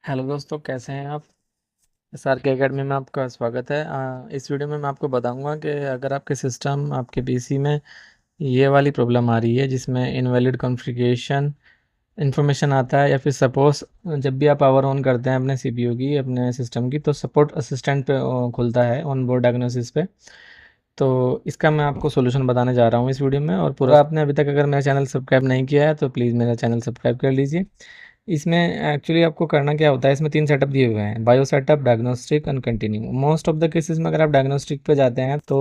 Hello दोस्तों, कैसे हैं आप। एसआर के एकेडमी में आपका स्वागत है। इस वीडियो में मैं आपको बताऊंगा कि अगर आपके सिस्टम आपके पीसी में ये वाली प्रॉब्लम आ रही है जिसमें इनवैलिड कॉन्फ़िगरेशन इन्फॉर्मेशन आता है, या फिर सपोज जब भी आप पावर ऑन करते हैं अपने सीपीयू की, अपने सिस्टम की, तो सपोर्ट असिस्टेंट पे खुलता है ऑन बोर्ड डायग्नोसिस पे। तो इसका मैं आपको सोल्यूशन बताने जा रहा हूँ इस वीडियो में। और पूरा आपने अभी तक अगर मेरा चैनल सब्सक्राइब नहीं किया है तो प्लीज़ मेरा चैनल सब्सक्राइब कर लीजिए। इसमें एक्चुअली आपको करना क्या होता है, इसमें 3 सेटअप दिए हुए हैं: bio setup, diagnostic and continue. Most of the cases में अगर आप डायग्नोस्टिक पे जाते हैं तो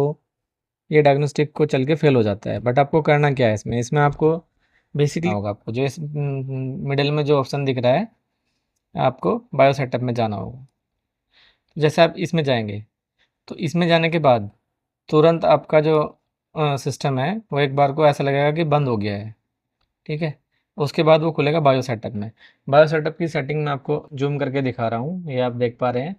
ये डायग्नोस्टिक को चल के फेल हो जाता है। बट आपको करना क्या है, इसमें आपको बेसिकली होगा, आपको जो इस मिडिल में जो ऑप्शन दिख रहा है, आपको बायो सेटअप में जाना होगा। जैसे आप इसमें जाएंगे तो इसमें जाने के बाद तुरंत आपका जो सिस्टम है वो एक बार को ऐसा लगेगा कि बंद हो गया है। ठीक है, उसके बाद वो खुलेगा बायो सेटअप में। बायो सेटअप की सेटिंग मैं आपको जूम करके दिखा रहा हूँ, ये आप देख पा रहे हैं।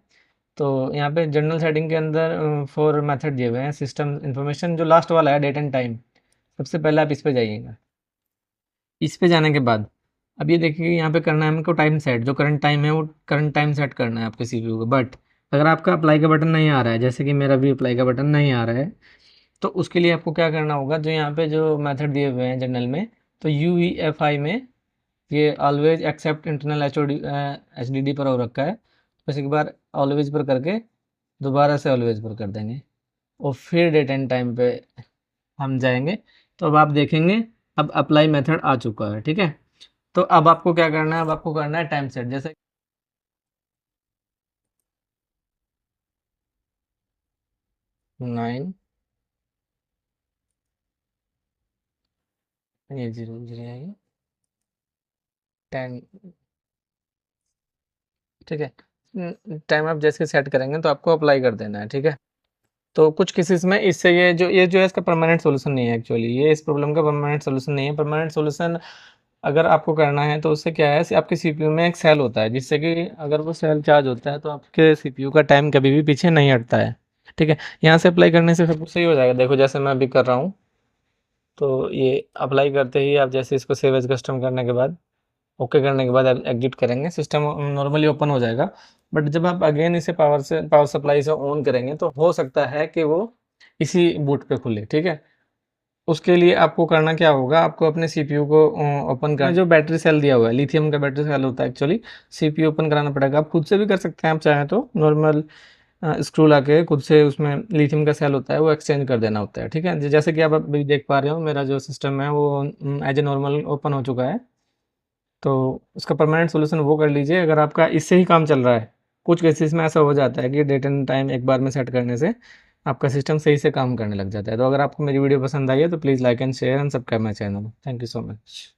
तो यहाँ पे जनरल सेटिंग के अंदर 4 मेथड दिए हुए हैं। सिस्टम इन्फॉर्मेशन जो लास्ट वाला है, डेट एंड टाइम, सबसे पहले आप इस पे जाइएगा। इस पे जाने के बाद अब ये देखिए, यहाँ पे करना है हमको टाइम सेट। जो करंट टाइम है वो करंट टाइम सेट करना है आपके सीपीयू को। बट अगर आपका अप्लाई का बटन नहीं आ रहा है, जैसे कि मेरा भी अप्लाई का बटन नहीं आ रहा है, तो उसके लिए आपको क्या करना होगा, जो यहाँ पे जो मेथड दिए हुए हैं जनरल में, तो UEFI में ये ऑलवेज एक्सेप्ट इंटरनल HDD पर हो रखा है। बस एक बार ऑलवेज पर करके दोबारा से ऑलवेज पर कर देंगे और फिर डेट एंड टाइम पे हम जाएंगे। तो अब आप देखेंगे, अब अप्लाई मेथड आ चुका है। ठीक है, तो अब आपको क्या करना है, अब आपको करना है टाइम सेट। जैसे 9, ये 0 0 है, 10। ठीक है, टाइम आप जैसे सेट करेंगे तो आपको अप्लाई कर देना है। ठीक है, तो कुछ केसेस में इससे ये जो है इसका परमानेंट सॉल्यूशन नहीं है। एक्चुअली ये इस प्रॉब्लम का परमानेंट सॉल्यूशन नहीं है। परमानेंट सॉल्यूशन अगर आपको करना है तो उससे क्या है, आपके सीपीयू में एक सेल होता है, जिससे कि अगर वो सेल चार्ज होता है तो आपके सीपीयू का टाइम कभी भी पीछे नहीं हटता है। ठीक है, यहाँ से अप्लाई करने से सब कुछ सही हो जाएगा। देखो जैसे मैं अभी कर रहा हूँ, तो ये अप्लाई करते ही आप जैसे इसको सेव एज कस्टम करने के बाद, ओके करने के बाद एग्जिट करेंगे, सिस्टम नॉर्मली ओपन हो जाएगा। बट जब आप अगेन इसे पावर सप्लाई से ऑन करेंगे तो हो सकता है कि वो इसी बूट पे खुले। ठीक है, उसके लिए आपको करना क्या होगा, आपको अपने सीपीयू को ओपन करना, जो बैटरी सेल दिया हुआ है, लिथियम का बैटरी सेल होता है एक्चुअली, सीपीयू ओपन कराना पड़ेगा। आप खुद से भी कर सकते हैं, आप चाहें तो नॉर्मल स्क्रू ला के खुद से उसमें लिथियम का सेल होता है वो एक्सचेंज कर देना होता है। ठीक है, जैसे कि आप अभी देख पा रहे हो, मेरा जो सिस्टम है वो एज ए नॉर्मल ओपन हो चुका है। तो उसका परमानेंट सॉल्यूशन वो कर लीजिए अगर आपका इससे ही काम चल रहा है। कुछ केसेस में ऐसा हो जाता है कि डेट एंड टाइम एक बार में सेट करने से आपका सिस्टम सही से काम करने लग जाता है। तो अगर आपको मेरी वीडियो पसंद आई है तो please like and share and subscribe my channel. Thank you so much.